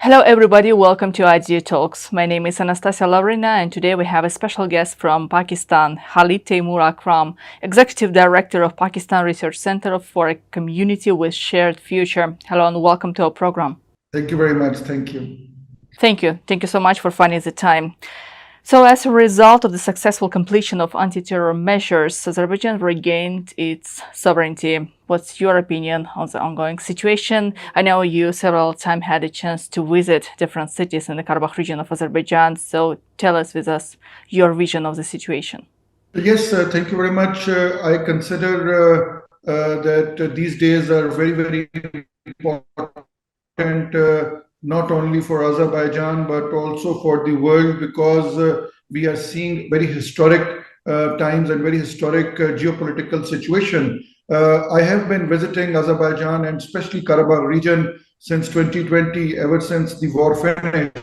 Hello everybody, welcome to IDD Talks. My name is Anastasia Lavrina and today we have a special guest from Pakistan, Khalid Taimur Akram, Executive Director of Pakistan Research Center for a Community with Shared Future. Hello and welcome to our program. Thank you very much. Thank you. Thank you. Thank you so much for finding the time. So as a result of the successful completion of anti-terror measures, Azerbaijan regained its sovereignty. What's your opinion on the ongoing situation? I know you several times had a chance to visit different cities in the Karabakh region of Azerbaijan. So tell us with us your vision of the situation. Yes, thank you very much. I consider that these days are very, very important, not only for Azerbaijan, but also for the world, because we are seeing very historic times and very historic geopolitical situation. I have been visiting Azerbaijan and especially Karabakh region since 2020, ever since the war finished.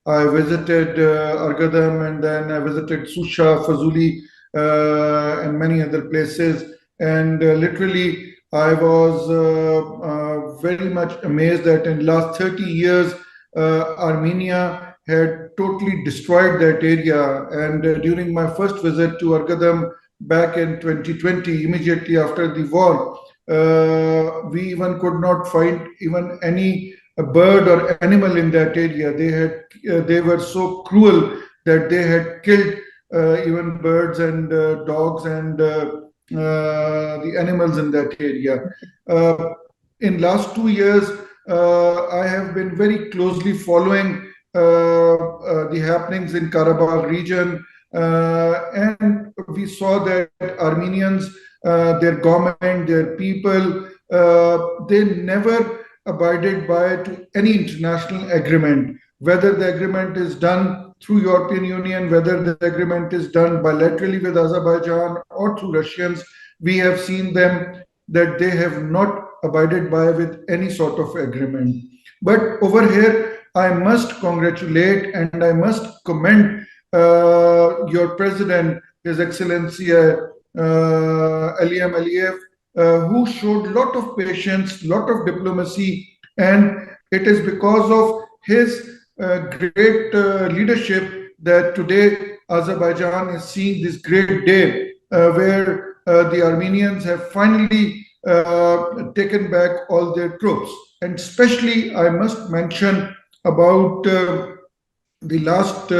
I visited Argadam and then I visited Susha, Fazuli, and many other places. And literally, I was very much amazed that in last 30 years, Armenia had totally destroyed that area. And during my first visit to Argadam back in 2020, immediately after the war, we even could not find even any bird or animal in that area. They were so cruel that they had killed even birds and dogs and the animals in that area. In last 2 years, I have been very closely following the happenings in Karabakh region, and we saw that Armenians, their government, their people, they never abided by to any international agreement, whether the agreement is done through European Union, whether the agreement is done bilaterally with Azerbaijan or through Russians. We have seen them that they have not abided by with any sort of agreement. But over here, I must congratulate and I must commend your president, His Excellency Ilham Aliyev, who showed a lot of patience, lot of diplomacy, and it is because of his great leadership that today Azerbaijan is seeing this great day where the Armenians have finally taken back all their troops. And especially I must mention about the last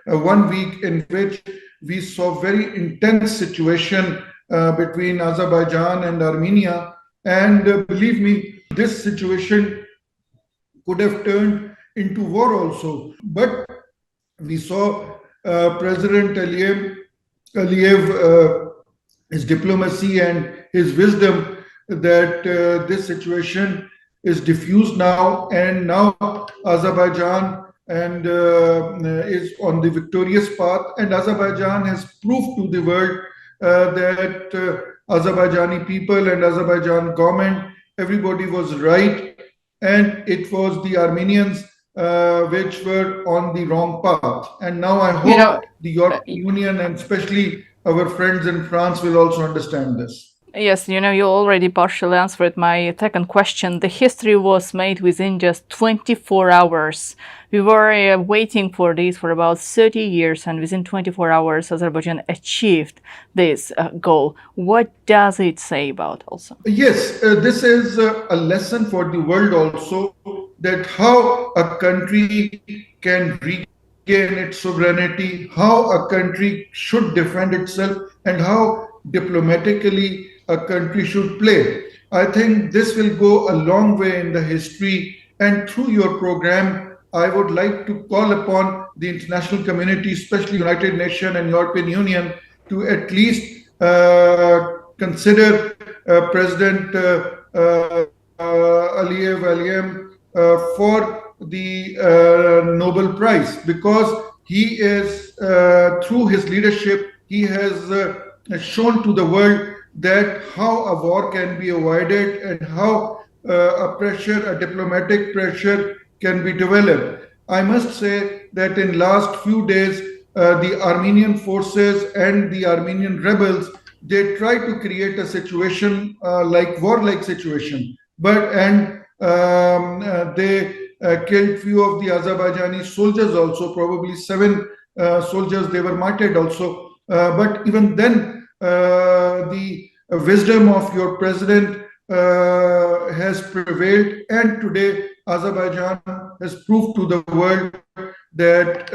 1 week in which we saw very intense situation between Azerbaijan and Armenia. And believe me, this situation could have turned into war also. But we saw President Aliyev, his diplomacy and his wisdom that this situation is diffused now, and now Azerbaijan and is on the victorious path, and Azerbaijan has proved to the world that Azerbaijani people and Azerbaijan government, everybody was right, and it was the Armenians which were on the wrong path. And now I hope the European Union and especially our friends in France will also understand this. Yes, you already partially answered my second question. The history was made within just 24 hours. We were waiting for this for about 30 years, and within 24 hours, Azerbaijan achieved this goal. What does it say about also? Yes, this is a lesson for the world also, that how a country can regain its sovereignty, how a country should defend itself, and how diplomatically a country should play. I think this will go a long way in the history, and through your program, I would like to call upon the international community, especially United Nations and European Union, to at least consider President Aliyev for the Nobel Prize, because he is, through his leadership, he has shown to the world that how a war can be avoided and how a diplomatic pressure can be developed. I must say that in last few days, the Armenian forces and the Armenian rebels, they try to create a situation like warlike situation, they killed few of the Azerbaijani soldiers also, probably 7 soldiers, they were martyred also. But even then, the wisdom of your president has prevailed, and today Azerbaijan has proved to the world that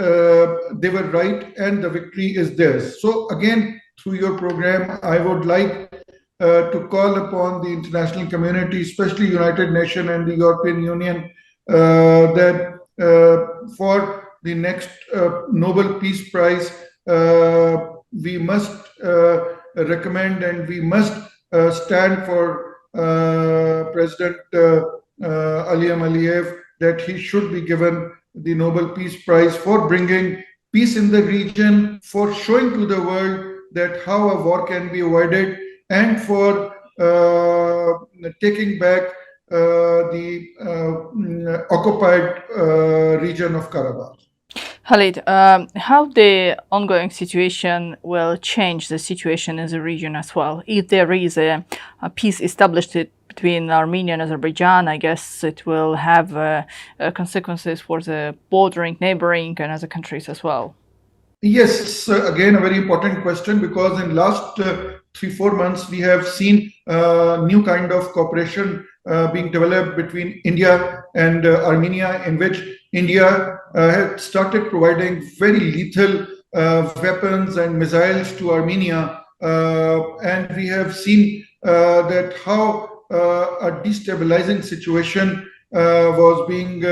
they were right and the victory is theirs. So again, through your program, I would like to call upon the international community, especially United Nations and the European Union, that for the next Nobel Peace Prize, we must recommend and we must stand for President Ilham Aliyev, that he should be given the Nobel Peace Prize for bringing peace in the region, for showing to the world that how a war can be avoided, and for taking back the occupied region of Karabakh. Khalid, how the ongoing situation will change the situation in the region as well? If there is a peace established between Armenia and Azerbaijan, I guess it will have consequences for the bordering, neighboring, and other countries as well. Yes, again, a very important question, because in last 3-4 months, we have seen new kind of cooperation being developed between India and Armenia, in which India had started providing very lethal weapons and missiles to Armenia. And we have seen that how a destabilizing situation was being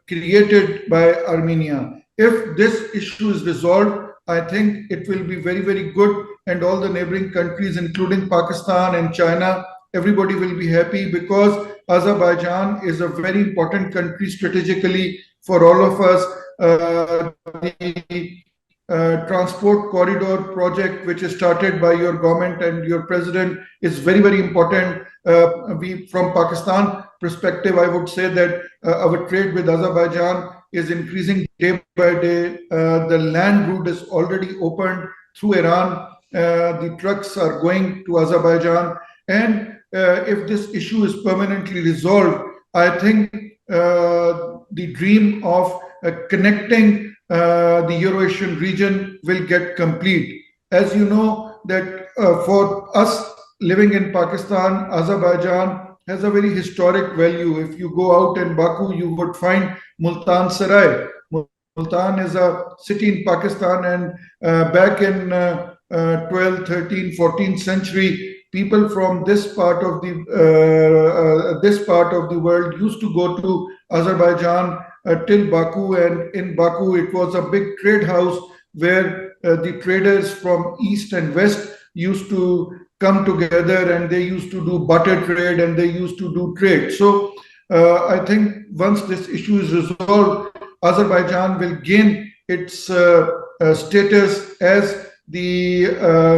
created by Armenia. If this issue is resolved, I think it will be very, very good, and all the neighboring countries, including Pakistan and China, everybody will be happy, because Azerbaijan is a very important country strategically for all of us. The transport corridor project, which is started by your government and your president, is very, very important. From Pakistan perspective, I would say that our trade with Azerbaijan is increasing day by day. The land route is already opened through Iran. The trucks are going to Azerbaijan. And if this issue is permanently resolved, I think the dream of connecting the Eurasian region will get complete. As you know, that for us living in Pakistan, Azerbaijan has a very historic value. If you go out in Baku, you would find Multan Sarai. Multan is a city in Pakistan, and back in 12th, 13th, 14th century, people from this part of the world used to go to Azerbaijan till Baku, and in Baku it was a big trade house where the traders from east and west used to come together, and they used to do barter trade, and they used to do trade. So I think once this issue is resolved, Azerbaijan will gain its status as the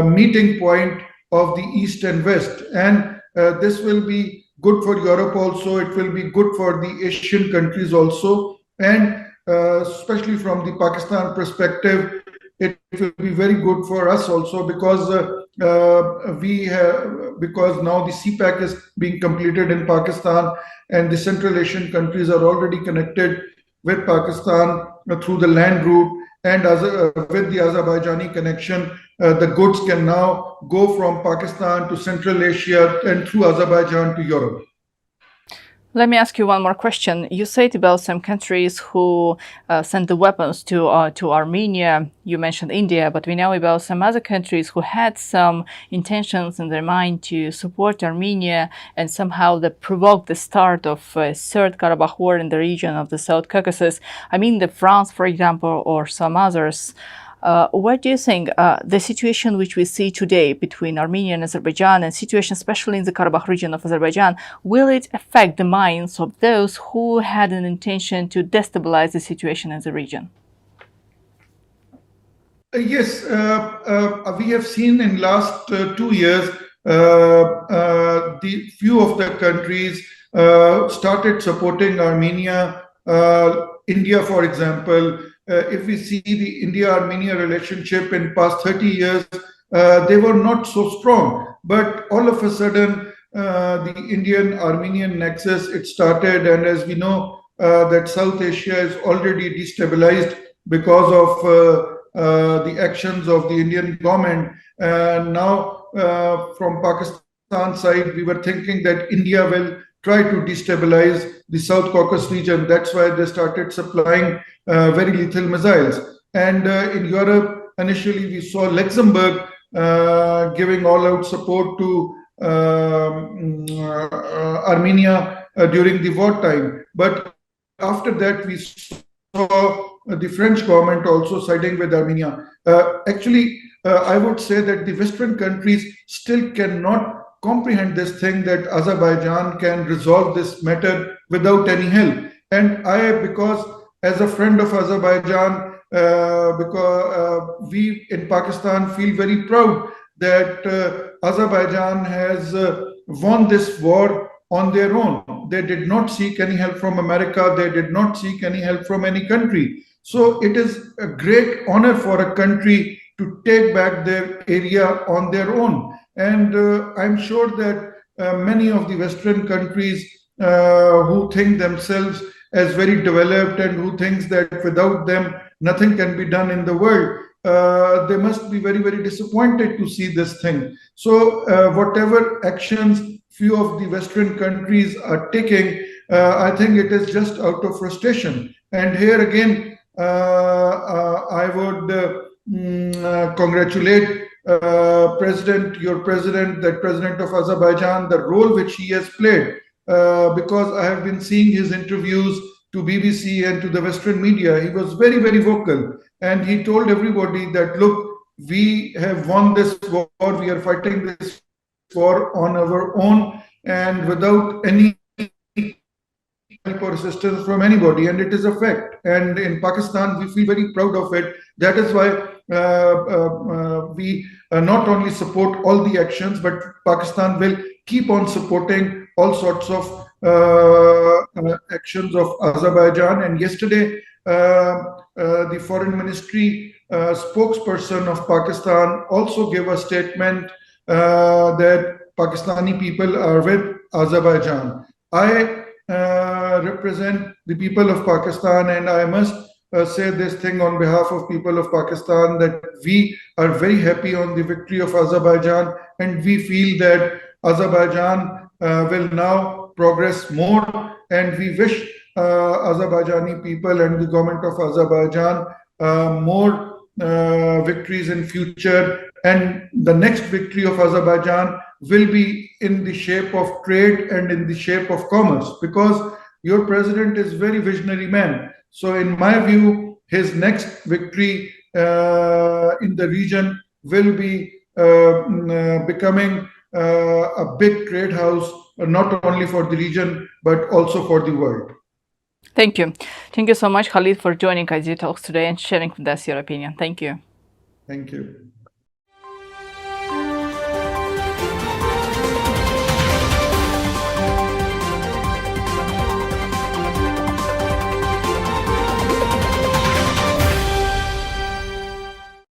meeting point of the east and west, and this will be good for Europe also. It will be good for the Asian countries also, and especially from the Pakistan perspective, it will be very good for us also, because because now the CPAC is being completed in Pakistan, and the Central Asian countries are already connected with Pakistan through the land route, and with the Azerbaijani connection, the goods can now go from Pakistan to Central Asia and through Azerbaijan to Europe. Let me ask you one more question. You said about some countries who sent the weapons to Armenia. You mentioned India, but we know about some other countries who had some intentions in their mind to support Armenia, and somehow that provoked the start of a third Karabakh war in the region of the South Caucasus. I mean, France, for example, or some others. What do you think the situation which we see today between Armenia and Azerbaijan, and situation especially in the Karabakh region of Azerbaijan, will it affect the minds of those who had an intention to destabilize the situation in the region? Yes, we have seen in last 2 years, the few of the countries started supporting Armenia. India, for example, if we see the India-Armenia relationship in past 30 years, they were not so strong. But all of a sudden, the Indian-Armenian nexus, it started. And as we know, that South Asia is already destabilized because of the actions of the Indian government. And now, from Pakistan side, we were thinking that India will try to destabilize the South Caucasus region. That's why they started supplying very lethal missiles. And in Europe, initially we saw Luxembourg giving all-out support to Armenia during the wartime. But after that, we saw the French government also siding with Armenia. Actually, I would say that the Western countries still cannot comprehend this thing that Azerbaijan can resolve this matter without any help. And because as a friend of Azerbaijan, because we in Pakistan feel very proud that Azerbaijan has won this war on their own. They did not seek any help from America. They did not seek any help from any country. So it is a great honor for a country to take back their area on their own. And I'm sure that many of the Western countries who think themselves as very developed and who thinks that without them nothing can be done in the world, they must be very, very disappointed to see this thing. So whatever actions few of the Western countries are taking, I think it is just out of frustration. And here again, I would congratulate your president, the president of Azerbaijan, the role which he has played, because I have been seeing his interviews to BBC and to the Western media. He was very, very vocal, and he told everybody that, look, we have won this war, we are fighting this war on our own and without any help or assistance from anybody, and it is a fact. And in Pakistan, we feel very proud of it. That is why we not only support all the actions, but Pakistan will keep on supporting all sorts of actions of Azerbaijan. And yesterday, the foreign ministry spokesperson of Pakistan also gave a statement that Pakistani people are with Azerbaijan. I represent the people of Pakistan, and I must say this thing on behalf of people of Pakistan, that we are very happy on the victory of Azerbaijan, and we feel that Azerbaijan will now progress more, and we wish Azerbaijani people and the government of Azerbaijan more victories in future. And the next victory of Azerbaijan will be in the shape of trade and in the shape of commerce, because your president is very visionary man. So in my view, his next victory in the region will be becoming a big trade house, not only for the region, but also for the world. Thank you. Thank you so much, Khalid, for joining IDD Talks today and sharing with us your opinion. Thank you. Thank you.